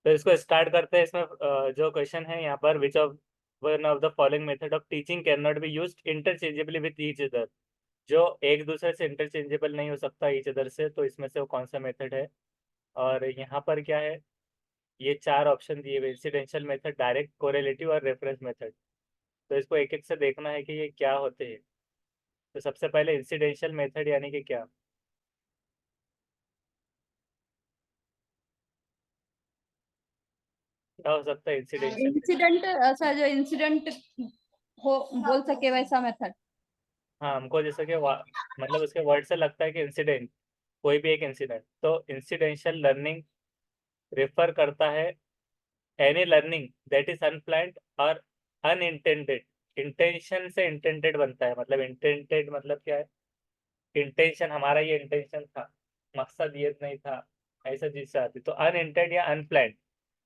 तो इसको स्टार्ट करते हैं। इसमें जो क्वेश्चन है यहाँ पर, which of one of the following method of teaching can not be used interchangeably with each other. जो एक दूसरे से इंटरचेंजेबल नहीं हो सकता ईच अदर से, तो इसमें से वो कौन सा मेथड है। और यहाँ पर क्या है, ये चार ऑप्शन दिए हुए, इंसिडेंशियल मेथड, डायरेक्ट कोरिलेटिव और रेफरेंस मेथड। तो इसको एक एक से देखना है कि ये क्या होते हैं। तो सबसे पहले इंसिडेंशियल मेथड यानी कि क्या क्या हो सकता है इंसिडेंशियल मेथड। इंसिडेंट, ऐसा जो इंसिडेंट हो बोल सके वैसा मेथड। हाँ, हमको जैसे कि मतलब उसके वर्ड से लगता है कि इंसिडेंट, कोई भी एक इंसिडेंट। तो इंसिडेंशियल लर्निंग रेफर करता है any learning that is unplanned और अनइंटेंडेड। इंटेंशन से इंटेंडेड बनता है, मतलब इंटेंडेड मतलब क्या है, इंटेंशन हमारा ये इंटेंशन था, मकसद ये नहीं था, ऐसा चीज से आती। तो अनइंटेंड या अनप्लान्ड,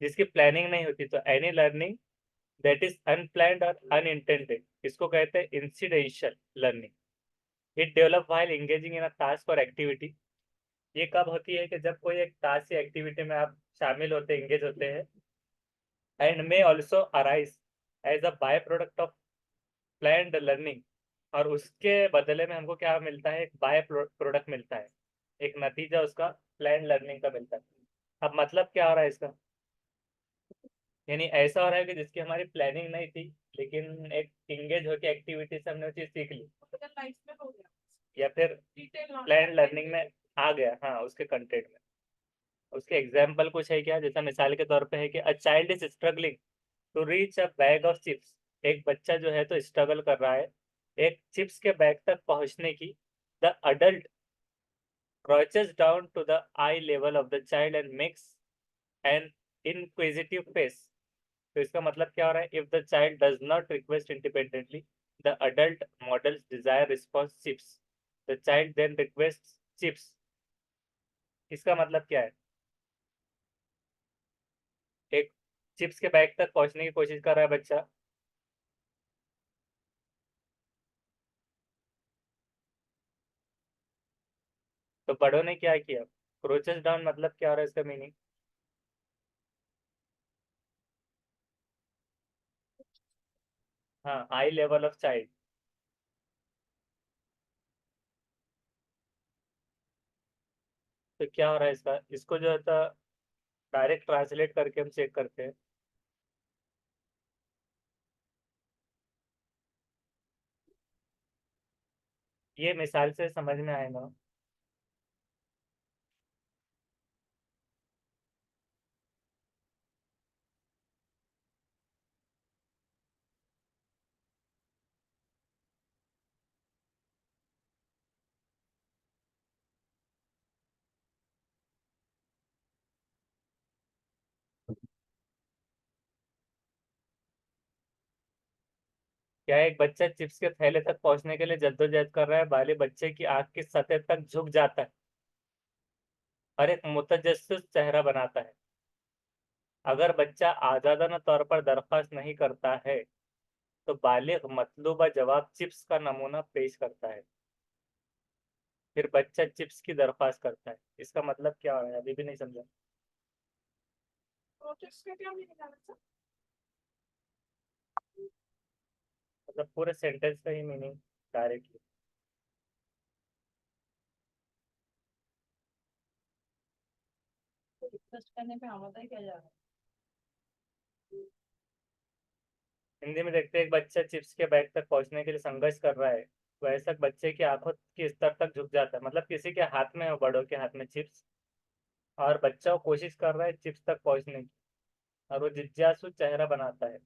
जिसकी प्लानिंग नहीं होती। तो any learning that is unplanned और अनइंटेंडेड, इसको कहते हैं incidental learning. It develop while engaging in a task और एक्टिविटी। ये कब होती है कि जब कोई एक टास्क या एक्टिविटी में आप शामिल होते, एंगेज होते हैं। And may also arise as a by product of planned learning. और उसके बदले में हमको क्या मिलता है, एक बाय प्रोडक्ट मिलता है, एक नतीजा उसका प्लान लर्निंग का मिलता है। अब मतलब क्या हो रहा है इसका, यानी ऐसा हो रहा है कि जिसकी हमारी प्लानिंग नहीं थी, लेकिन एक इंगेज होकर एक्टिविटी से हमने वो चीज सीख ली, या फिर प्लान लर्निंग में आ गया, हाँ, उसके कंटेंट में। उसके एग्जाम्पल कुछ है क्या, जैसा मिसाल के तौर पे है कि a child is struggling to reach a bag of chips. एक बच्चा जो है तो स्ट्रगल कर रहा है एक चिप्स के बैग तक पहुंचने की। The adult crouches down to the eye level of the child and makes an inquisitive face। तो इसका मतलब क्या हो रहा है, if the child does not request independently, the adult models desire response chips, the child then requests chips। इसका मतलब क्या है, एक चिप्स के बैग तक पहुंचने की कोशिश कर रहा है बच्चा। तो बड़ों ने क्या किया, क्रोचेस डाउन, मतलब क्या हो रहा है इसका मीनिंग। हाँ, आई लेवल ऑफ चाइल्ड। तो क्या हो रहा है इसका, इसको जो है डायरेक्ट ट्रांसलेट करके हम चेक करते हैं। ये मिसाल से समझ में आएगा। क्या एक बच्चा चिप्स के थैले तक पहुंचने के लिए जद्दोजहद कर रहा है, बाले बच्चे की आंख की सतह तक झुक जाता है और एक मुतजस्सिस चेहरा बनाता है। अगर बच्चा आजादाना तौर पर दरख्वास्त नहीं करता है, तो बालिग मतलूबा जवाब चिप्स का नमूना पेश करता है। फिर बच्चा चिप्स की दरख्वास्त करता है। इसका मतलब क्या हो रहा है, अभी भी नहीं समझा। मतलब पूरे सेंटेंस का ही मीनिंग डायरेक्टली। रिक्वेस्ट करने पे हाँ बताइए क्या जा रहा हिंदी में देखते हैं, एक बच्चा चिप्स के बैग तक पहुंचने के लिए संघर्ष कर रहा है। वैसा बच्चे की आंखों की स्तर तक झुक जाता है, मतलब किसी के हाथ में हो, बड़ों के हाथ में चिप्स, और बच्चा वो कोशिश कर रहा है चिप्स तक पहुंचने की, और वो जिज्ञासु चेहरा बनाता है,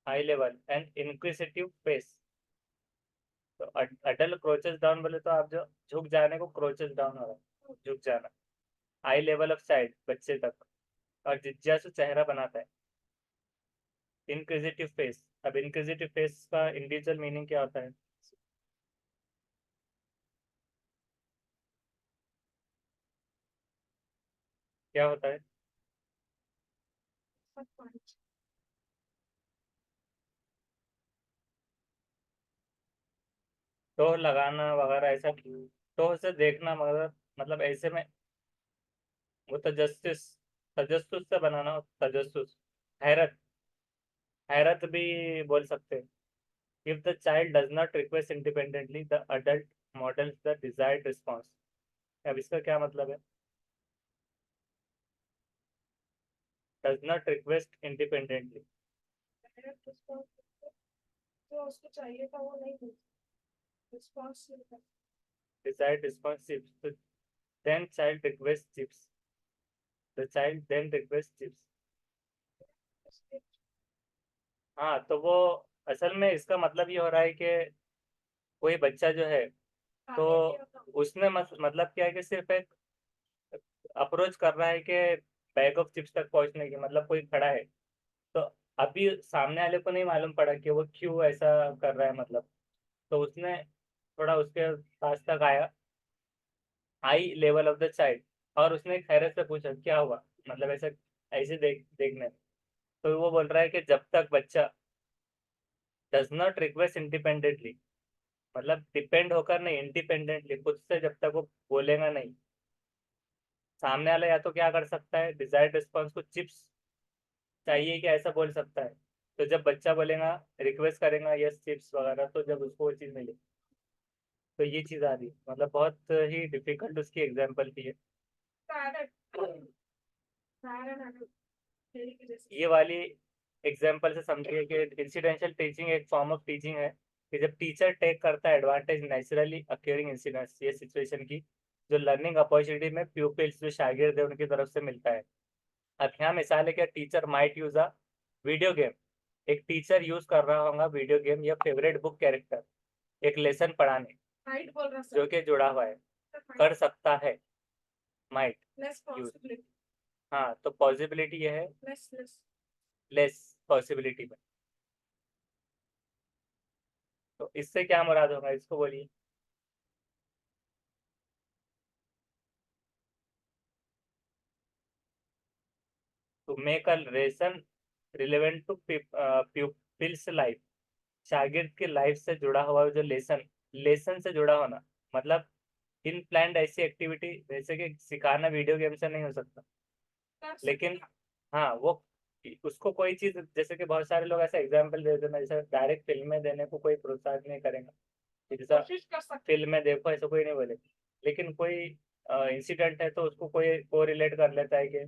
हाई लेवल एंड इंक्विसिटिव फेस। तो अडल क्रोचेस डाउन बोले तो आप जो झुक जाने को क्रोचेस डाउन हो रहा है, झुक जाना। हाई लेवल ऑफ साइड, बच्चे तक, और जिज्ञासु चेहरा बनाता है, इंक्विजिटिव फेस। अब इंक्विजिटिव फेस का इंडिविजुअल मीनिंग क्या होता है, क्या होता है। तो लगाना वगैरह ऐसा, तो से देखना, मगर मतलब ऐसे में मुतजस्सिस, तजस्सुस से बनाना हो, तजस्सुस। हैरत, हैरत भी बोल सकते हैं। If the child does not request independently the adult models the desired response. अब इसका क्या मतलब है? डज नॉट रिक्वेस्ट इंडिपेंडेंटली, जो उसको चाहिए था वो नहीं response. Desired response chips, then child request chips, the child then request chips. हाँ, तो वो असल में इसका मतलब ये हो रहा है कि कोई बच्चा जो है, तो उसने मतलब क्या है कि सिर्फ एक अप्रोच कर रहा है कि बैग ऑफ चिप्स तक पहुंचने की, मतलब कोई खड़ा है, तो अभी सामने वाले को नहीं मालूम पड़ा कि वो क्यों ऐसा कर रहा है, मतलब तो उसने थोड़ा उसके पास तक आया, आई लेवल ऑफ द चाइल्ड, और उसने एक हैरत से पूछा क्या हुआ, मतलब ऐसा ऐसे देखने। तो वो बोल रहा है कि जब तक बच्चा डज नॉट रिक्वेस्ट इंडिपेंडेंटली, मतलब डिपेंड होकर नहीं, इंडिपेंडेंटली खुद से जब तक वो बोलेगा नहीं, सामने वाला या तो क्या कर सकता है, डिजायर्ड रिस्पॉन्स को चिप्स चाहिए कि ऐसा बोल सकता है। तो जब बच्चा बोलेगा, रिक्वेस्ट करेगा यस चिप्स वगैरह, तो जब उसको वो चीज़ मिले, तो ये चीज़ आ रही है। मतलब बहुत ही डिफिकल्ट उसकी एग्जाम्पल थी ये वाली। एग्जाम्पल से समझिए कि इंसिडेंशियल टीचिंग एक फॉर्म ऑफ टीचिंग है कि जब टीचर टेक करता है एडवांटेज नेचुरली अक्योरिंग इंसिडेंट्स, ये सिचुएशन की, जो लर्निंग अपॉर्चुनिटी में प्यूपिल्स जो शागिर्द है उनकी तरफ से मिलता है। अब यहाँ मिसाल है कि teacher might use a video game, एक टीचर यूज कर रहा होगा वीडियो गेम या फेवरेट बुक कैरेक्टर एक लेसन पढ़ाने, माइट बोल रहा जो कि जुड़ा हुआ है, कर सकता है, माइट यूज। हाँ, तो पॉसिबिलिटी ये है लेस पॉसिबिलिटी में। तो इससे क्या मुराद होगा, इसको बोलिए। To make a lesson relevant to peoples life, शागिर्द की लाइफ से जुड़ा हुआ जो लेसन, लेसन से जुड़ा होना, मतलब इन प्लान्ड ऐसी एक्टिविटी, जैसे कि सिखाना वीडियो गेम से नहीं हो सकता, लेकिन हाँ वो उसको कोई चीज, जैसे कि बहुत सारे लोग ऐसा एग्जाम्पल देते हैं, जैसे डायरेक्ट फिल्म में देने को कोई प्रोत्साहित नहीं करेगा कि जैसा फिल्म में देखो, ऐसा कोई नहीं बोले, लेकिन कोई इंसिडेंट है तो उसको कोई को रिलेट कर लेता है कि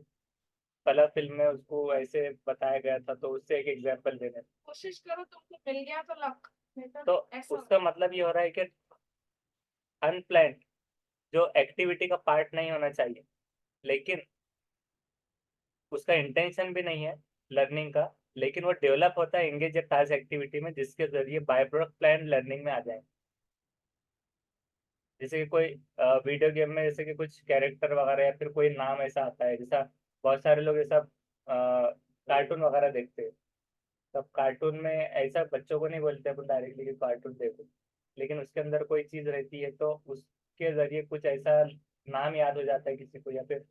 कलर फिल्म में उसको ऐसे बताया गया था, तो उससे एक एग्जाम्पल देने। कोशिश करो, तुमको मिल गया तो लक, तो उसका मतलब ये हो रहा है कि अनप्लान्ड जो एक्टिविटी का पार्ट नहीं होना चाहिए, लेकिन उसका इंटेंशन भी नहीं है लर्निंग का, लेकिन वो डेवलप होता है एंगेज टास्क एक्टिविटी में, जिसके जरिए बाय प्रोडक्ट प्लान लर्निंग में आ जाए। जैसे कि कोई वीडियो गेम में जैसे कि कुछ कैरेक्टर वगैरह या फिर कोई नाम ऐसा आता है, जैसा बहुत सारे लोग ऐसा कार्टून वगैरह देखते हैं, तब कार्टून में ऐसा बच्चों को नहीं बोलते अपन डायरेक्टली कि कार्टून देखो, लेकिन उसके अंदर कोई चीज रहती है तो उसके जरिए कुछ ऐसा नाम याद हो जाता है किसी को, या फिर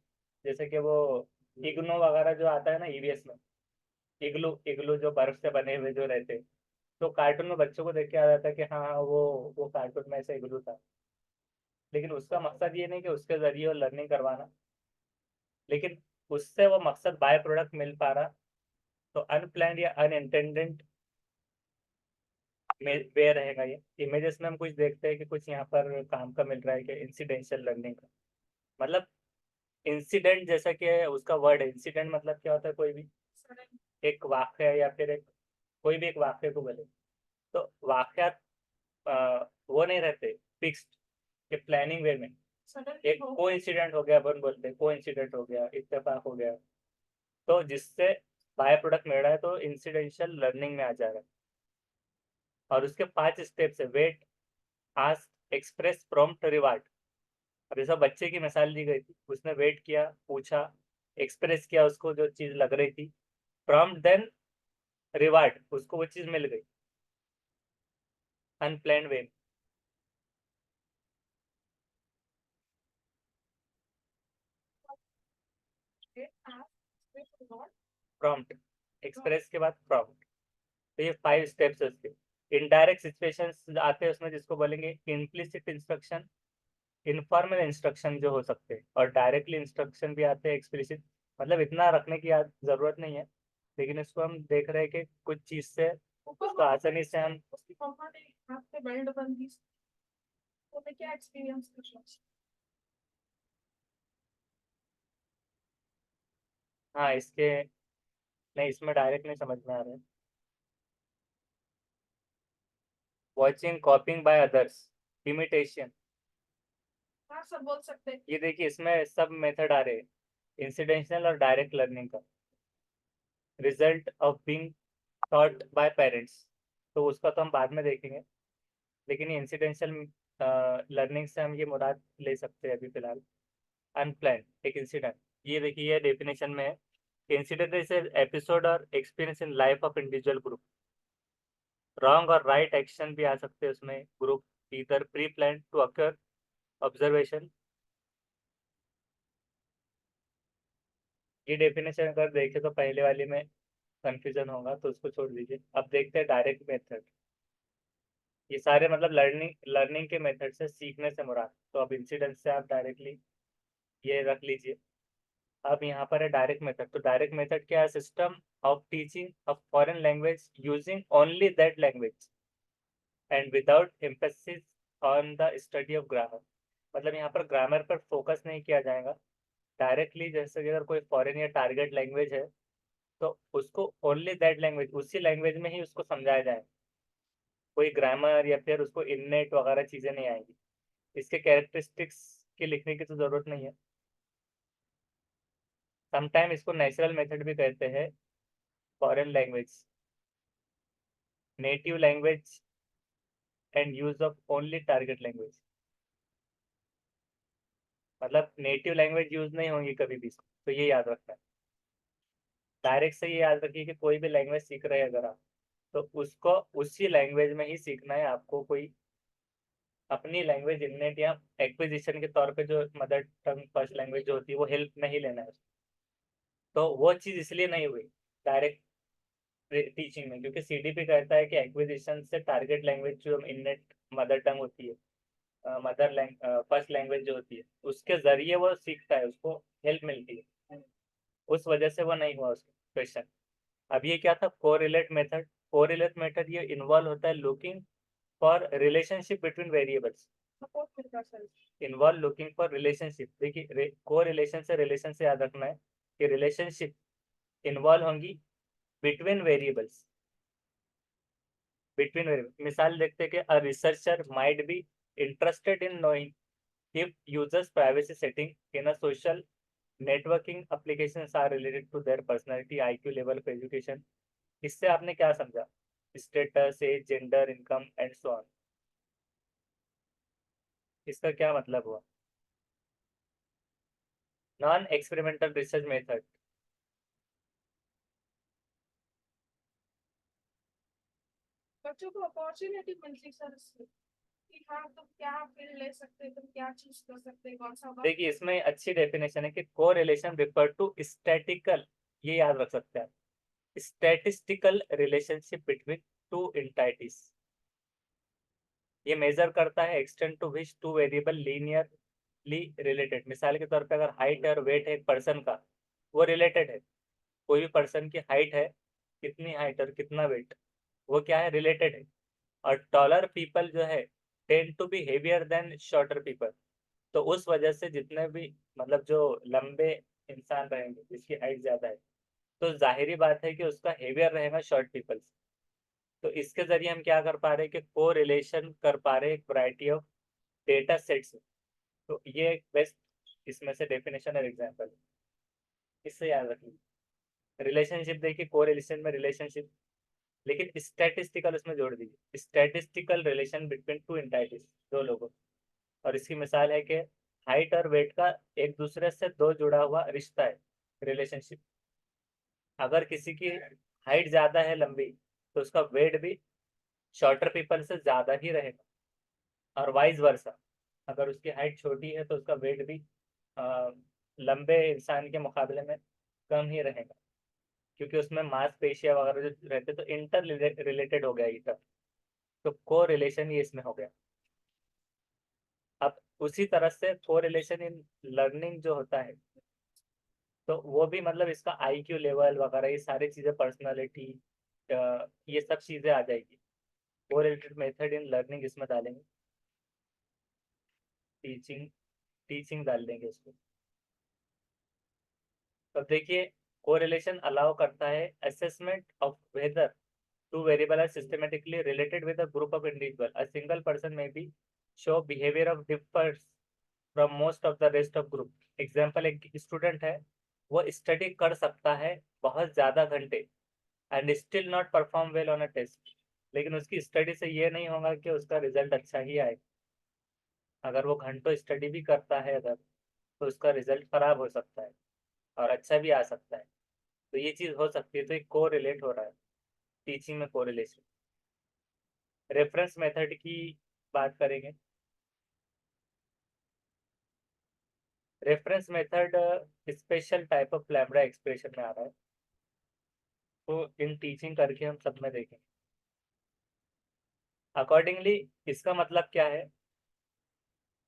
जैसे कि वो इग्नो वगैरह जो आता है ना ईवीएस में, इग्लू इग्लू जो बर्फ से बने हुए जो रहते हैं, तो कार्टून में बच्चों को देख के आ जाता है कि हाँ हाँ, वो कार्टून में ऐसा इग्लू था, लेकिन उसका मकसद ये नहीं कि उसके जरिए वो लर्निंग करवाना, लेकिन उससे वो मकसद बाय प्रोडक्ट मिल पा रहा। तो अनप्लान्ड या अनइंटेंडेड वे रहेगा ये। इमेजेस में हम कुछ देखते हैं कि कुछ यहाँ पर काम का मिल रहा है कि इंसिडेंशियल लर्निंग का मतलब, इंसिडेंट जैसा कि उसका वर्ड है, इंसिडेंट मतलब क्या होता है, कोई भी एक वाक्य या फिर एक कोई भी एक वाक्य को बोले, तो वाक्यात वो नहीं रहते फिक्स्ड कि प्लानिंग वे में एक को इंसिडेंट हो गया, अपन बोलते हैं को इंसिडेंट हो गया, इत्तेफाक हो गया, तो जिससे बाय प्रोडक्ट मिल रहा है, तो इंसिडेंशियल लर्निंग में आ जा रहा है। और उसके 5 स्टेप्स है, wait, ask, express, prompt, reward. अब जैसा बच्चे की मिसाल दी गई थी, उसने वेट किया, पूछा, एक्सप्रेस किया उसको जो चीज लग रही थी, प्रॉम्प्ट, देन रिवार्ड, उसको वो चीज मिल गई अनप्लान्ड वे। प्रॉम्प्ट, एक्सप्रेस के बाद प्रॉम्प्ट, तो ये 5 स्टेप्स है उसके। इनडायरेक्ट सिचुएशंस आते हैं उसमें, जिसको बोलेंगे इम्प्लिसिट इंस्ट्रक्शन, इनफॉर्मल इंस्ट्रक्शन जो हो सकते हैं, और डायरेक्टली इंस्ट्रक्शन भी आते हैं एक्सप्लिसिट, मतलब इतना रखने की जरूरत नहीं है, लेकिन इसको हम देख रहे हैं कि कुछ चीज से उसको आसानी से हम उसकी मम्मा ने हाथ पे बेल्ट बंदी, तो क्या एक्सपीरियंस कुछ? हाँ इसके नहीं, इसमें डायरेक्ट नहीं समझ में आ रहा है। वॉचिंग कॉपिंग बाय अदर्स, इमिटेशन, हाँ सब बोल सकते हैं। ये देखिए इसमें सब मेथड आ रहे हैं, इंसिडेंशियल और डायरेक्ट लर्निंग का। Result of being taught by parents, तो उसका तो हम बाद में देखेंगे, लेकिन ये इंसिडेंशियल लर्निंग से हम ये मुराद ले सकते हैं अभी फिलहाल। अनप्लान एक इंसिडेंट, ये देखिए ये डेफिनेशन में है, इंसिडेंट इज एपिसोड और experience in life of individual group. Wrong और राइट एक्शन भी आ सकते हैं उसमें, ग्रुप इधर pre plan to occur observation. ये डेफिनेशन अगर देखें तो पहले वाली में कंफ्यूजन होगा, तो उसको छोड़ दीजिए। अब देखते हैं डायरेक्ट मेथड। ये सारे मतलब लर्निंग लर्निंग के मेथड से, सीखने से मुराद, तो अब इंसिडेंट से आप डायरेक्टली ये रख लीजिए। अब यहाँ पर है डायरेक्ट मेथड। तो डायरेक्ट मेथड क्या है? System of teaching a foreign language using only that language and without emphasis on the study of grammar. मतलब यहाँ पर ग्रामर पर फोकस नहीं किया जाएगा डायरेक्टली। जैसे कि अगर कोई फॉरेन या टारगेट लैंग्वेज है, तो उसको ओनली दैट लैंग्वेज, उसी लैंग्वेज में ही उसको समझाया जाए, कोई ग्रामर या फिर उसको इननेट वगैरह चीज़ें नहीं आएंगी। इसके कैरेक्टरिस्टिक्स की लिखने की तो ज़रूरत नहीं है। समटाइम इसको नेचुरल मेथड भी कहते हैं। Foreign language, native language and use of only target language. मतलब नेटिव लैंग्वेज यूज नहीं होंगी कभी भी, तो ये याद रखना है। डायरेक्ट से ये याद रखिए कि कोई भी लैंग्वेज सीख रहे हैं अगर आप, तो उसको उसी लैंग्वेज में ही सीखना है आपको। कोई अपनी लैंग्वेज इननेट या एक्विजिशन के तौर पे जो मदर टंग फर्स्ट लैंग्वेज जो होती है वो हेल्प नहीं लेना है। तो वो चीज़ इसलिए नहीं हुई डायरेक्ट टीचिंग में, क्योंकि सीडीपी कहता है कि एक्विजिशन से टारगेट लैंग्वेज जो इननेट मदर टंग होती है, फर्स्ट लैंग्वेज जो होती है, उसके जरिए वो सीखता है, उसको हेल्प मिलती है। उस वजह से वो नहीं हुआ उसका क्वेश्चन। अब ये क्या था? Correlate method. कोरिलेट मेथड ये इन्वॉल्व होता है looking for relationship between variables. Support मिलता है sir. Involve looking for relationship, देखिए को रिलेशन से याद रखना है कि रिलेशनशिप इन्वॉल्व होंगी बिटवीन वेरिएबल्स। बिटवीन वेरिएबल मिसाल देखते हैं कि a researcher might be interested in knowing if users privacy setting in a social networking applications are related to their personality, IQ level of education। इससे आपने क्या समझा? Status, age, gender, income and so on. इसका क्या मतलब हुआ? Non experimental research method. बच्चों को अपॉर्चुनिटी मिलती सर इससे, कि हाँ तुम क्या फील्ड ले सकते हो, तुम क्या चूज कर सकते हो, कौन सा वर्क। देखिए इसमें अच्छी डेफिनेशन है कि को रिलेशन रिफर टू स्टैटिकल, ये याद रख सकते हैं, statistical relationship between two entities. ये मेजर करता है extent to which two variable linearly related. मिसाल के तौर पे अगर हाइट और वेट है एक पर्सन का, वो रिलेटेड है। कोई भी पर्सन की हाइट है, कितनी हाइट और कितना वेट, वो क्या है? रिलेटेड है। और टॉलर पीपल जो है tend to be heavier than shorter people. तो उस वजह से जितने भी मतलब जो लंबे इंसान रहेंगे जिसकी हाइट ज्यादा है, तो जाहिरी बात है कि उसका हेवियर रहेगा शॉर्ट पीपल। तो इसके जरिए हम क्या कर पा रहे हैं कि को रिलेशन कर पा रहे हैं एक वैरायटी ऑफ डेटा सेट्स। तो ये एक बेस्ट इसमें से डेफिनेशन और एग्जांपल है, इससे याद रखिए। रिलेशनशिप देखिए, को रिलेशन में रिलेशनशिप, लेकिन स्टैटिस्टिकल उसमें जोड़ दीजिए, statistical relation between two entities, दो लोगों। और इसकी मिसाल है कि हाइट और वेट का एक दूसरे से दो जुड़ा हुआ रिश्ता है, रिलेशनशिप। अगर किसी की हाइट ज्यादा है, लंबी, तो उसका वेट भी शॉर्टर पीपल से ज्यादा ही रहेगा, और वाइस वर्सा। अगर उसकी हाइट छोटी है तो उसका वेट भी लंबे इंसान के मुकाबले में कम ही रहेगा, क्योंकि उसमें मांसपेशियां वगैरह जो रहते तो इंटर रिलेटेड हो गया ये सब। तो को रिलेशन ये इसमें हो गया। अब उसी तरह से को रिलेशन इन लर्निंग जो होता है, तो वो भी मतलब इसका IQ लेवल वगैरह ये सारी चीज़ें, पर्सनालिटी, ये सब चीज़ें आ जाएगी। कोरिलेटेड मेथड इन लर्निंग इसमें डालेंगे, टीचिंग टीचिंग डाल देंगे इसको। तो देखिए, कोरिलेशन अलाउ करता है assessment of whether two variables are systematically related with a group of individual. A single person may be show behavior of differs from most of the rest of group. Example, एक student है, वो study कर सकता है बहुत ज़्यादा घंटे and still not perform well on a test, लेकिन उसकी स्टडी से ये नहीं होगा कि उसका रिजल्ट अच्छा ही आए। अगर वो घंटों स्टडी भी करता है अगर, तो उसका रिजल्ट खराब हो सकता है और अच्छा भी आ सकता है। तो ये चीज़ हो सकती है, तो एक को रिलेट हो रहा है टीचिंग में, कोरिलेशन। रेफरेंस मेथड की बात करेंगे। Reference method special type of lambda expression में आ रहा है, तो इन टीचिंग करके हम सब में देखेंगे। अकॉर्डिंगली इसका मतलब क्या है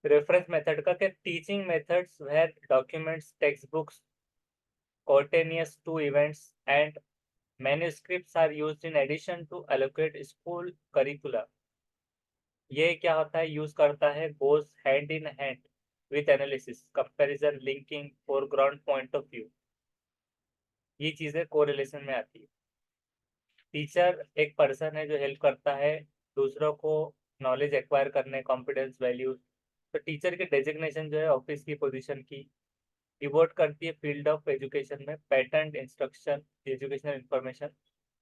रेफरेंस मेथड का, कि teaching methods where documents, text books, coordinates to events and manuscripts are used in addition to allocate school curricula. ये क्या होता है, यूज करता है, goes hand in hand with analysis, comparison, linking, foreground point of view, ये चीजें correlation में आती है। टीचर एक पर्सन है जो हेल्प करता है दूसरों को नॉलेज एक्वायर करने, कॉम्पिटेंस, वैल्यूज। तो टीचर की डेजिग्नेशन जो है ऑफिस की पोजीशन की डिवोट करती है फील्ड ऑफ एजुकेशन में, pattern, instruction, educational information,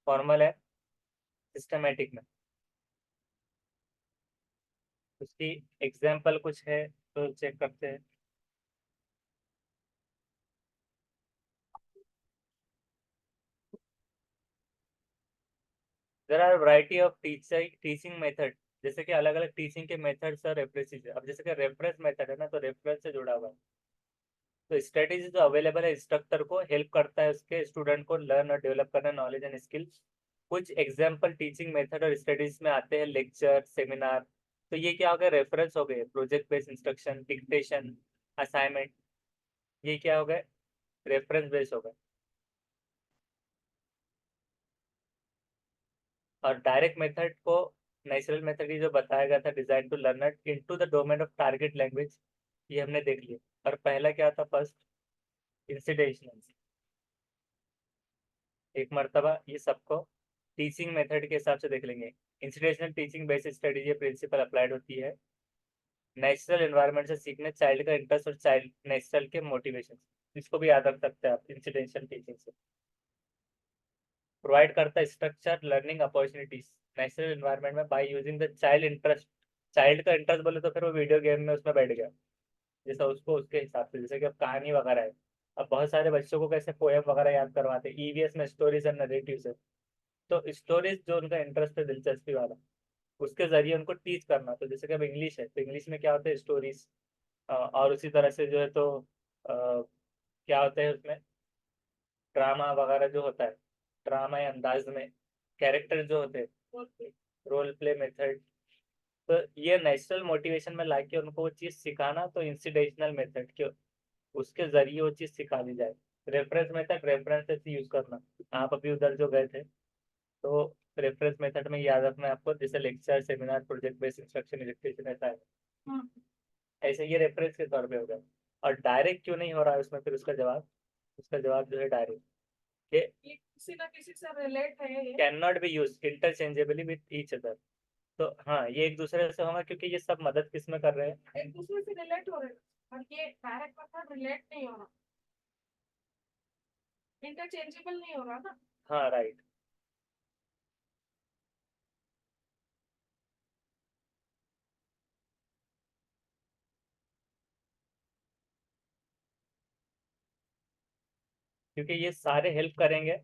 formal है, सिस्टमेटिक में। उसकी एग्जाम्पल कुछ है तो चेक करते हैं। There are variety of teaching method, जैसे कि अलग अलग टीचिंग के मेथड्स और रेफरेंसेस। अब जैसे कि रेफरेंस मेथड है ना, तो रेफरेंस से जुड़ा हुआ है। तो स्ट्रेटेजी जो अवेलेबल है इंस्ट्रक्टर को, हेल्प करता है उसके स्टूडेंट को लर्न और डेवलप करना नॉलेज एंड स्किल्स। कुछ एग्जाम्पल टीचिंग मेथड और स्टडीज में आते हैं, लेक्चर, सेमिनार। तो ये क्या हो गया, रेफरेंस हो गए। Project based instruction, dictation, assignment, ये क्या हो गए, रेफरेंस बेस्ड हो गए। और डायरेक्ट मेथड को, नेचुरल मेथड ही जो बताया गया था, design to learner into the domain of target language, ये हमने देख लिया। और पहला क्या था, फर्स्ट इंसिडेंशनल। एक मर्तबा ये सबको टीचिंग मेथड के हिसाब से देख लेंगे। इंस्टीट्यूशनल टीचिंग बेस्ड स्टडी ये प्रिंसिपल अप्लाइड होती है नेचुरल एनवायरनमेंट से सीखने, चाइल्ड का इंटरेस्ट और चाइल्ड नेचुरल के मोटिवेशन। इसको भी याद रख सकते हैं आप इंसिडेंशियल टीचिंग से। प्रोवाइड करता है structure learning opportunities natural environment में by using the child interest. Child का इंटरेस्ट बोले तो फिर वो वीडियो गेम में उसमें बैठ गया, जैसा उसको उसके हिसाब से, जैसे कि अब कहानी वगैरह है। अब बहुत सारे बच्चों को कैसे पोएम वगैरह याद करवाते हैं, ईवीएस में स्टोरीज एंड नरेटिव्स है। तो स्टोरीज जो उनका इंटरेस्ट है, दिलचस्पी वाला, उसके जरिए उनको टीच करना। तो जैसे कि अब इंग्लिश है, तो इंग्लिश में क्या होता है, स्टोरीज। और उसी तरह से जो है तो क्या होता है उसमें, ड्रामा वगैरह जो होता है, ड्रामा या अंदाज में कैरेक्टर जो होते हैं, रोल प्ले मेथड। तो ये नेचुरल मोटिवेशन में लाके उनको वो चीज़ सिखाना, तो इंसिडेंशनल मेथड के उसके जरिए वो चीज़ सिखा दी जाए। रेफरेंस मेथड, रेफरेंसेस यूज करना। आप अभी उधर जो गए थे, तो रेफरेंस मेथड में याद रखना है आपको, जैसे lecture, seminar, project based instruction, illustration, ऐसा है। ऐसे ये रेफरेंस के तौर पे हो गया। और डायरेक्ट क्यों नहीं हो रहा है उसमें, फिर उसका जवाब जो है डायरेक्ट, ये किसी ना किसी से रिलेट है ये। Can not be use interchangeably with each other. तो हाँ, ये एक दूसरे से होगा क्योंकि ये सब मदद किस में कर रहे हैं, एक दूसरे से रिलेट हो रहे हैं, और ये डायरेक्ट मेथड रिलेट नहीं हो रहा, इंटरचेंजेबल नहीं हो रहा ना। हाँ राइट। क्योंकि ये सारे हेल्प करेंगे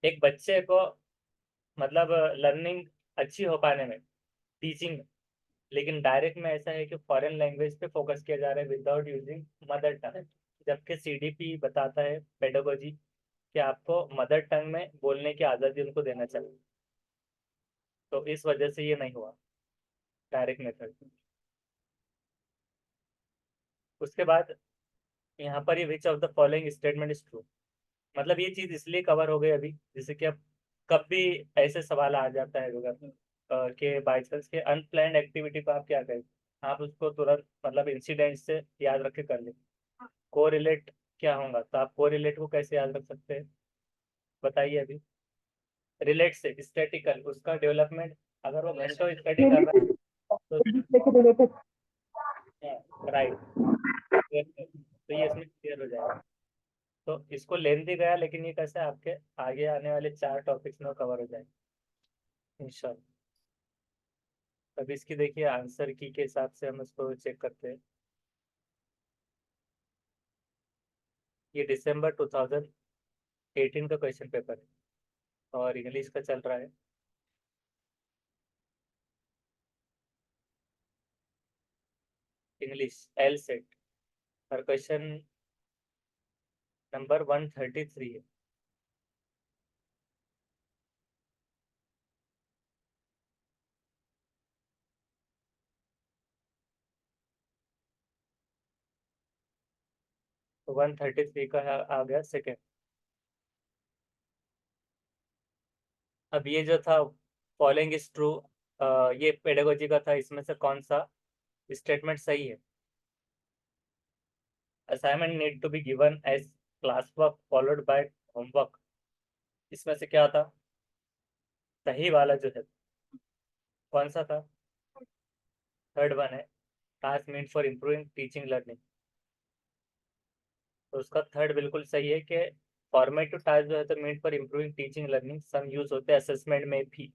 एक बच्चे को, मतलब लर्निंग अच्छी हो पाने में, टीचिंग में। लेकिन डायरेक्ट में ऐसा है कि फॉरेन लैंग्वेज पे फोकस किया जा रहा है विदाउट यूजिंग मदर टंग, जबकि सीडीपी बताता है पेडागोजी कि आपको मदर टंग में बोलने की आज़ादी उनको देना चाहिए। तो इस वजह से ये नहीं हुआ डायरेक्ट मेथड। उसके बाद यहाँ पर ये विच of the following statement is true, मतलब ये चीज इसलिए कवर हो गई अभी, जैसे कि अब कभी ऐसे सवाल आ जाता है अगर कि बाई चांस के अनप्लान्ड एक्टिविटी को आप क्या करें, आप उसको तुरंत मतलब इंसिडेंट से याद रख के कर ले। को रिलेट क्या होगा, तो आप को रिलेट को कैसे याद रख सकते हैं बताइए अभी। रिलेट से स्टैटिकल, उसका डेवलपमेंट अगर वो घंटों स्टडी कर रहा है तो राइट, तो ये इसमें क्लियर हो जाएगा। तो इसको लेंदी गया, लेकिन ये कैसे आपके आगे आने वाले 4 टॉपिक्स में कवर हो जाएगा इंशाल्लाह। अब इसकी देखिए आंसर की के हिसाब से हम इसको चेक करते हैं। ये दिसंबर 2018 का क्वेश्चन पेपर है और इंग्लिश का चल रहा है। इंग्लिश एल सेट और क्वेश्चन नंबर 133 है। तो 133 का आ गया सेकेंड। अब ये जो था फॉलोइंग इज ट्रू, ये पेडागोजी का था, इसमें से कौन सा स्टेटमेंट सही है। Assignment need to be given as class work followed by homework, इसमें से क्या था सही वाला जो है, कौन सा था। थर्ड वन है, task mean for improving teaching learning, तो उसका थर्ड बिल्कुल सही है कि फॉर्मेटिव टास्क जो है तो mean for improving teaching learning some use होते हैं असेसमेंट में भी।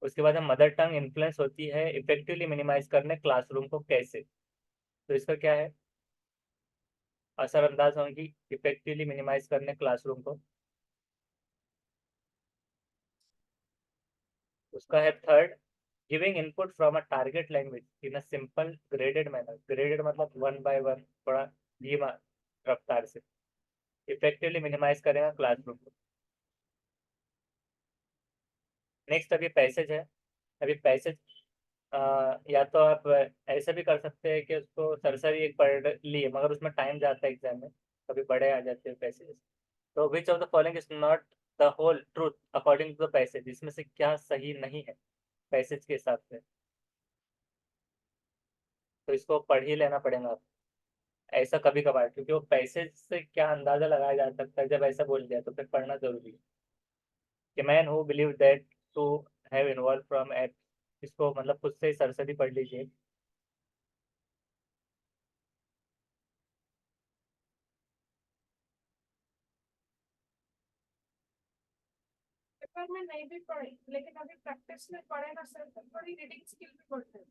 उसके बाद हम मदर टंग इन्फ्लुएंस होती है इफेक्टिवली मिनिमाइज करने क्लासरूम को कैसे, तो इसका क्या है, असरअंदाज होंगी इफेक्टिवली मिनिमाइज करने क्लासरूम को। उसका है third, giving input from a target language in a simple graded manner, graded मतलब 1 by 1 थोड़ा धीमा रफ्तार से इफेक्टिवली मिनिमाइज करेगा क्लासरूम को। नेक्स्ट अभी पैसेज है। अभी पैसेज या तो आप ऐसे भी कर सकते हैं कि उसको सरसरी एक पढ़ लिए मगर उसमें टाइम जाता है एग्जाम में, कभी बड़े आ जाते हैं पैसेज। तो which of the following is not the whole truth according to the passage, इसमें से क्या सही नहीं है पैसेज के हिसाब से, तो इसको पढ़ ही लेना पड़ेगा आप। ऐसा कभी कभार, क्योंकि वो पैसेज से क्या अंदाजा लगाया जा सकता है, जब ऐसा बोल दिया तो फिर पढ़ना जरूरी है। कि man who believe that to have involve from at, इसको मतलब खुद से ही सरसरी पढ़ लीजिए। पेपर में नहीं भी पढ़ी लेकिन अभी प्रैक्टिस में पढ़े ना सर तो थोड़ी रीडिंग स्किल भी बढ़ते हैं।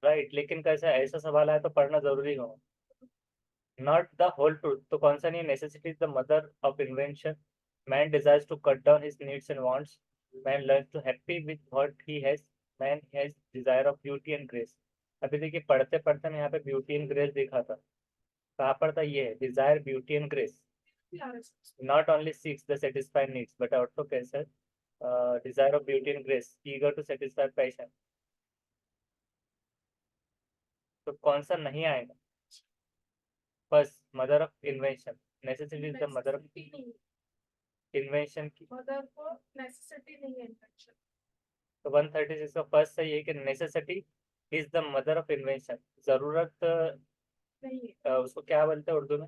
राइट, लेकिन कैसा ऐसा सवाल आया तो पढ़ना जरूरी हो। नॉट द होल ट्रूथ, तो कौन सा नहीं, necessity is the mother of invention, man desires to cut down his needs and wants, man learn to happy with what he has, man has desire of beauty and grace. अभी देखिए पढ़ते पढ़ते मैं यहाँ पे ब्यूटी एंड ग्रेस देखा था, कहाँ पर था, ये है desire beauty and grace. Not only seeks the satisfied needs but also कैसे desire of beauty and grace, eager to satisfy passion, तो कौन सा नहीं आएगा। First mother of invention, necessity is the mother of invention की, mother को necessity नहीं है इन्वेंशन। तो 136 का फर्स्ट सही है कि necessity is the mother of invention, जरूरत नहीं है। उसको क्या बोलते हैं उर्दू में,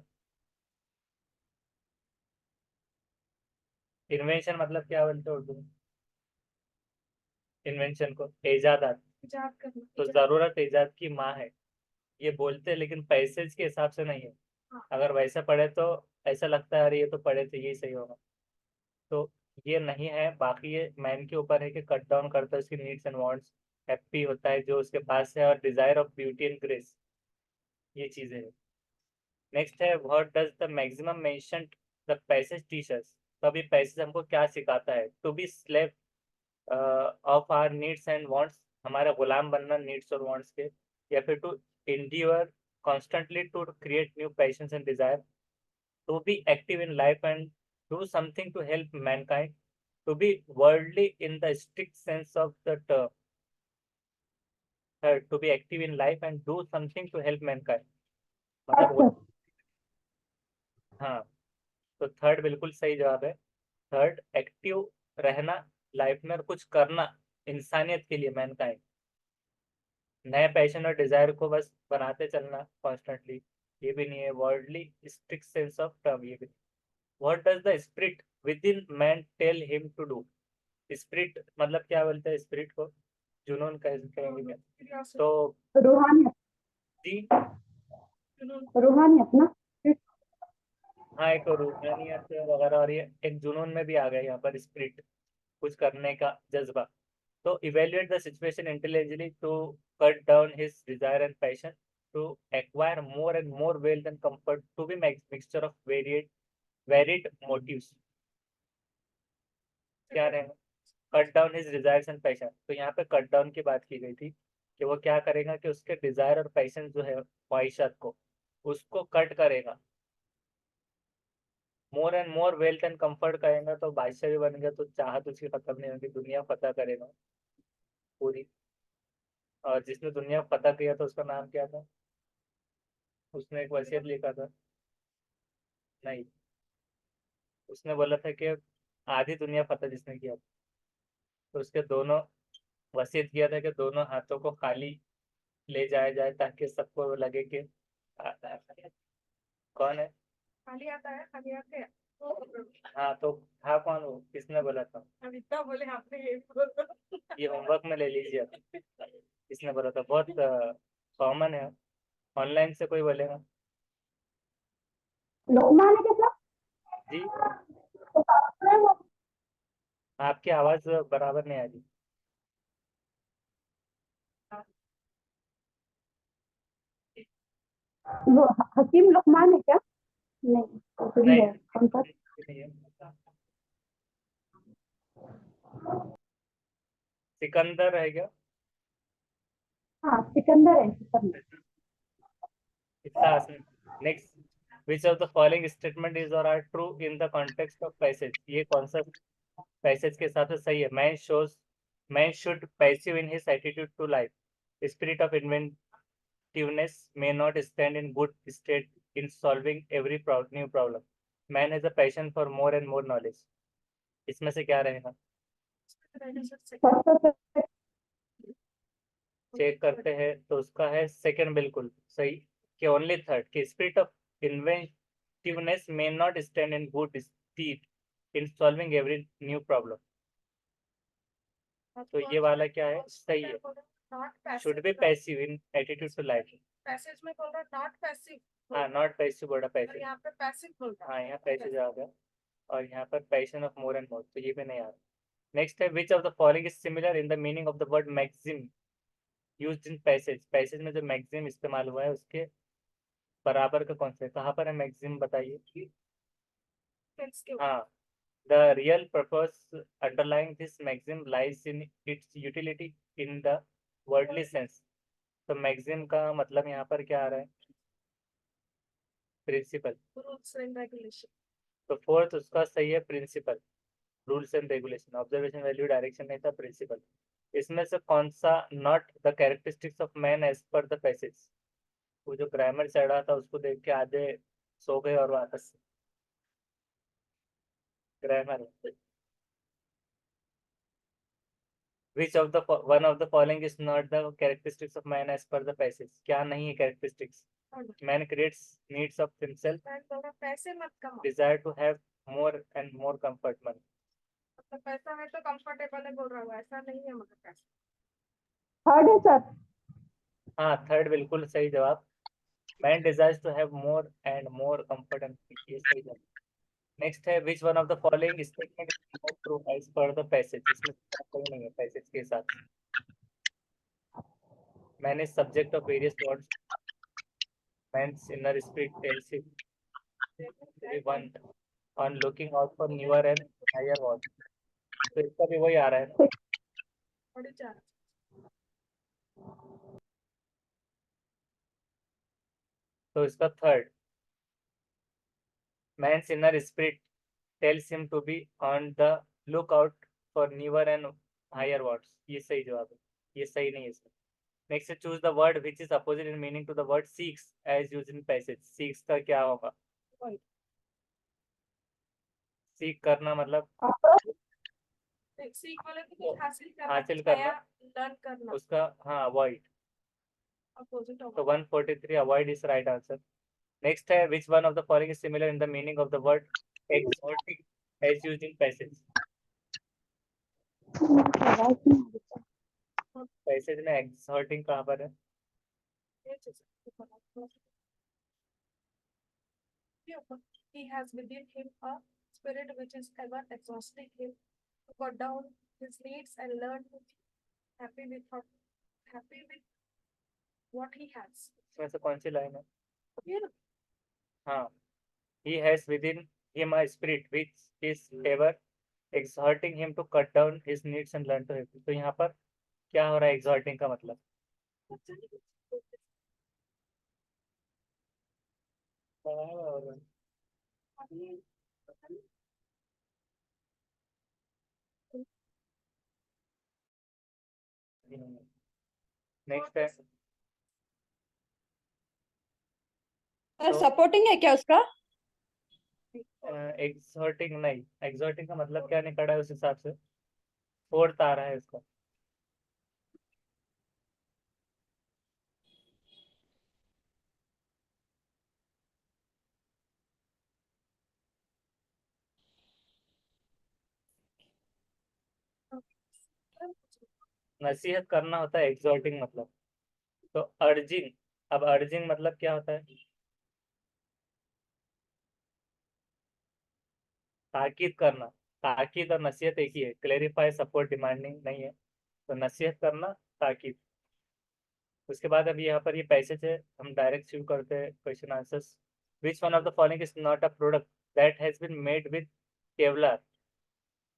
इन्वेंशन मतलब क्या बोलते हैं उर्दू में, इन्वेंशन को इजादात, इजाद करना तो इजाद। जरूरत इजाद की माँ है, ये बोलते हैं लेकिन पैसेज के हिसाब से नहीं है। हाँ। अगर वैसे पढ़े तो ऐसा लगता है अरे ये तो पढ़े थे यही सही होगा, तो ये नहीं है। बाकी ये मैन के ऊपर है कि कट डाउन करता है उसकी नीड्स एंड वांट्स, हैप्पी होता है जो उसके पास है, और desire of beauty and grace, ये चीजें हैं। नेक्स्ट है what does the maximum mention the passage teachers, तो अभी पैसेज हमको क्या सिखाता है, to be slave of our needs and wants, हमारा गुलाम बनना नीड्स और वांट्स के, या फिर to endure constantly to create new passions and desire, to be active in life and do something to help mankind, to be worldly in the strict sense of the term, third to be active in life and do something to help mankind, मतलब अच्छा हाँ, तो third बिल्कुल सही जवाब है। Third active रहना life में और कुछ करना इंसानियत के लिए, मैनकाइंड। नए पैशन और डिजायर को बस बनाते चलना कॉन्स्टेंटली, ये भी नहीं है। Worldly strict sense of term, ये भी। What does the spirit within man tell him to do? Spirit मतलब क्या बोलते हैं स्पिरिट को? जुनून कहेंगे क्या? Curiosity. तो रूहानियत, जी, रूहानियत ना। हाँ, एक रूहानियत वगैरह, और ये एक जुनून में भी आ गया यहाँ पर स्पिरिट, कुछ करने का जज्बा। तो evaluate the situation intelligently to cut down his desire and passion, to acquire more and more wealth and comfort, to be mixture of varied motives. क्या रहेगा? Cut down his desires and passion. तो यहाँ पे cut down की बात की गई थी कि वो क्या करेगा कि उसके डिजायर और पैशन जो है ख्वाहिशात को, उसको कट करेगा। मोर and more wealth and comfort करेगा तो बादशाह भी बन गया, तो चाहत उसकी खत्म नहीं होगी, दुनिया फतह करेगा पूरी। और जिसने दुनिया फतह किया था उसका नाम क्या था? उसने एक वसीयत लिखा था, नहीं, उसने बोला था कि आधी दुनिया फतह जिसने किया था, तो उसके दोनों वसीयत किया था कि दोनों हाथों को खाली ले जाया जाए ताकि सबको लगे कि कौन है। खाली आता है, खाली आते हैं। हाँ, तो था कौन वो, किसने बोला था? अब इतना बोले आपने, ये बोला। ये होमवर्क में ले लीजिए आप। किसने बोला था? बहुत कॉमन है, ऑनलाइन से कोई बोलेगा? लुकमान है क्या? जी, वो आपकी आवाज बराबर नहीं आ रही। हकीम लुकमान है क्या? नहीं, तो फिर नहीं, है कौन सा? नहीं है। सिकंदर है क्या? हाँ सिकंदर है, सिकंदर। इतना आसान। Next, which of the following statement is or are true in the context of passage? ये कौन सा पैसेज के हिसाब से सही है? man should passive in his attitude to life, spirit of inventiveness may not stand in good state in solving every new problem, man has a passion for more and more knowledge। इसमें से क्या रहेगा? Check करते हैं, तो उसका है second बिल्कुल सही, कि ओनली थर्ड, कि spirit of inventiveness may not stand in good stead in solving every new problem. तो ये वाला क्या है? सही है, should be passive in attitude to life. Passage में बोल रहा नॉट पैसिव, हाँ, नॉट पैसिव बोला, और पैसिव। यहाँ पे पैसिव बोल रहा हाँ, यहाँ पैसिव आ गया, और यहाँ पर passion of more and more, तो ये भी नहीं आ रहा। नेक्स्ट है, which of the following is similar in the meaning of the word maxim used in passage? Passage में जो मैक्सिम इस्तेमाल हुआ है उसके बराबर का कौन सा है? कहाँ पर है मैक्सिम, बताइए। है। हाँ, the real purpose underlying this maxim lies in its utility in the worldly sense। तो मैक्सिम का मतलब यहाँ पर क्या आ रहा है? प्रिंसिपल। Rules and regulation. तो फोर्थ उसका सही है, principle, rules and regulation. Observation, value, direction नहीं था, प्रिंसिपल। इसमें से कौन सा not the characteristics of man as per the passage? वो जो ग्रामर चढ़ रहा था उसको देख के आधे सो गए और वापस grammar. Which of the one of the following is not the characteristics of man as per the passage? क्या नहीं है characteristics? Man creates needs of himself, पैसे मत कमाओ, desire to have more and more comfort, man। मतलब पैसा है तो कंफर्टेबल है बोल रहा हूँ, ऐसा नहीं है मतलब पैसा। थर्ड है सर। हाँ, थर्ड बिल्कुल सही जवाब। Man desires to have more and more comfort and peace, ये सही जवाब। नेक्स्ट है, which one of the following statement is not true as per the passage? इसमें कोई नहीं है पैसेज के साथ। Man is subject of various words, man's inner spirit tells him to be one on looking out for newer and higher words। तो इसका भी वही आ रहा है ना। बड़ी चार। तो इसका third, man's inner spirit tells him to be on the lookout for newer and higher words, ये सही जवाब है, ये सही नहीं है इसका। नेक्स्ट है choose the word which is opposite in meaning to the word seeks as use in passage. Seeks का क्या होगा? सीख करना मतलब सीख वाले को कुछ हासिल करना, हासिल कुछ करना। नया लर्न करना, उसका हाँ अवॉइड। अपोजिट तो होगा। 143 avoid is right answer. Next है which one of the following is similar in the meaning of the word exotic as used in passage. आवाज नहीं आ रही। पैसेज में एक्सोटिक कहाँ पर है? ये चीज़ है। He has within him a spirit which is ever exhausting him to cut down his needs and learn to be happy with what he has. इसमें से कौन सी लाइन है? ये ना, हाँ, he has within him a spirit which is ever exhorting him to cut down his needs and learn to happy। तो यहाँ पर क्या हो रहा है exhorting का मतलब? नेक्स्ट है सर तो सपोर्टिंग है क्या उसका? एक्सॉर्टिंग नहीं, एक्सॉर्टिंग का मतलब क्या निकला है उस हिसाब से? फोर्थ आ रहा है इसका। नसीहत करना होता है एक्सॉर्टिंग मतलब। तो अर्जिंग, अब अर्जिंग मतलब क्या होता है? ताकीद करना। ताकीद और नसीहत एक ही है। क्लेरिफाई, सपोर्ट, डिमांडिंग नहीं है। तो नसीहत करना, ताकीद। उसके बाद अभी यहाँ पर ये पैसेज है, हम डायरेक्ट शुरू करते हैं question answers. Which one of the following is not a product that has been made with Kevlar.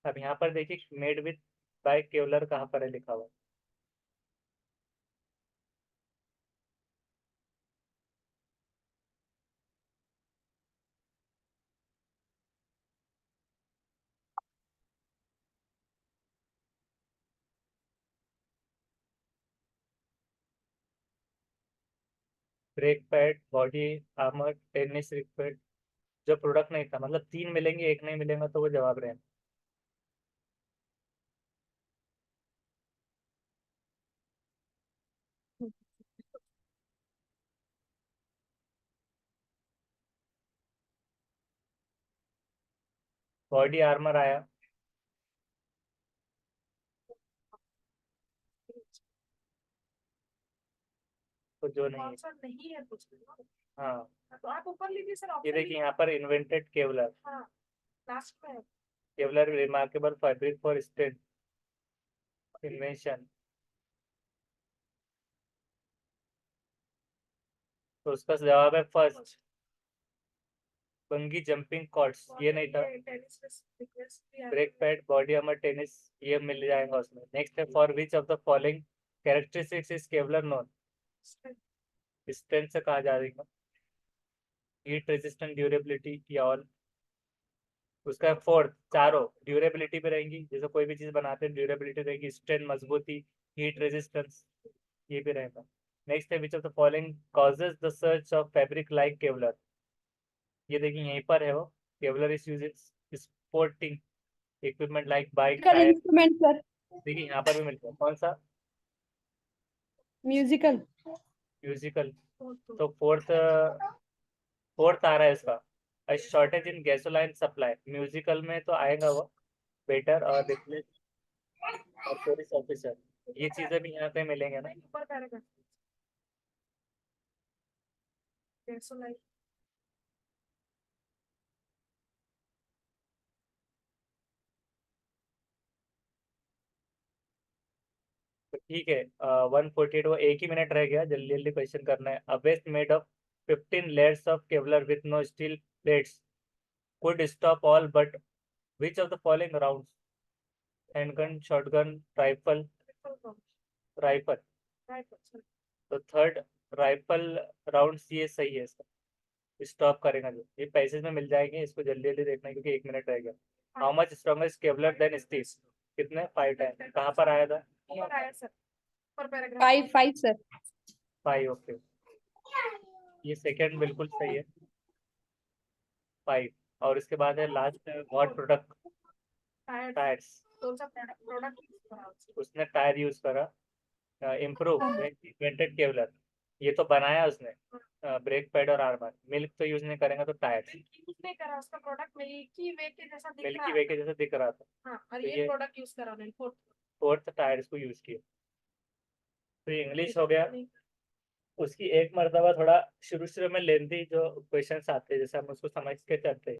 अब यहाँ पर देखिए मेड विद बाय केवलर कहाँ पर है लिखा हुआ? Break pad, body armour, tennis required. जो प्रोडक्ट नहीं था मतलब तीन मिलेंगे एक नहीं मिलेगा तो वो जवाब रहे। बॉडी आर्मर आया तो जो नहीं है। कौन सा नहीं है कुछ भी ना? हाँ तो आप ऊपर लीजिए सर, ये ऑप्शन देखिए यहाँ पर इन्वेंटेड केवलर। हाँ लास्ट में है। Kevlar remarkable fabric for state invention. तो उसका जवाब है फर्स्ट, बंगी जंपिंग कॉर्ड्स। ये नहीं था। टेनिस रिक्वेस्ट भी आ brake pad, body armour, tennis ये मिल जाएगा उसमें। नेक्स्ट है for which of the following characteristics is Kevlar known. है। स्ट्रेंथ से कहा जाएगा हीट रेजिस्टेंट, ड्यूरेबिलिटी या ऑल। उसका फोर्थ चारों ड्यूरेबिलिटी पे रहेंगी, जैसे कोई भी चीज बनाते हैं ड्यूरेबिलिटी रहेगी, स्ट्रेंथ मजबूती, हीट रेजिस्टेंस ये भी रहेगा। नेक्स्ट है which of the following causes the search of fabric like Kevlar. ये देखिए यहीं पर है वो। Kevlar is use in sporting equipment like bike tyre. Instrument sir, देखिए यहाँ पर भी मिलता है कौन सा? म्यूजिकल। म्यूजिकल। तो फोर्थ आ रहा है इसका शॉर्टेज इन गैसोलाइन सप्लाई। म्यूजिकल में तो आएगा वो बेटर और रिप्लेस और पुलिस ऑफिसर। ये चीजें भी यहाँ पे मिलेंगे ना। ऊपर पैराग्राफ कैसो लाइक तो ठीक है 148 वो एक ही मिनट रह गया, जल्दी जल्दी क्वेश्चन करना है। A vest made of 15 layers of Kevlar with no steel plates could stop all but which of the following rounds? Handgun, shotgun, rifle, rifle. तो थर्ड राइफल राउंड्स ये सही है इसका। स्टॉप करेगा जो ये पैसेज में मिल जाएंगे, इसको जल्दी जल्दी देखना है क्योंकि एक मिनट रह गया। How much stronger is Kevlar than steel. कितने 5 टाइम। कहाँ पर आया था? ऊपर आया sir. For paragraph. 5 sir. 5 okay, ये सेकंड बिल्कुल सही है 5। और इसके बाद है last what product Tired. Tyres, कौन सा product use करा उसने? उसने टायर यूज करा। इम्प्रूव इन्वेंटेड केवलर, ये तो बनाया उसने ब्रेक पैड और आर्मर। मिल्क तो यूज नहीं करेंगे तो टायर्स, यूज नहीं करा उसका प्रोडक्ट मिल्की वे के जैसा दिख मिल्की रहा वे के जैसे दिख रहा था। हाँ और तो ये ये प्रोडक्ट यूज करा उन्होंने फोर्थ टायर्स को यूज किया। तो ये इंग्लिश हो गया। उसकी एक मर्तबा थोड़ा शुरू शुरू में लेंथी जो क्वेश्चंस आते हैं, जैसे हम उसको समझ के चलते हैं।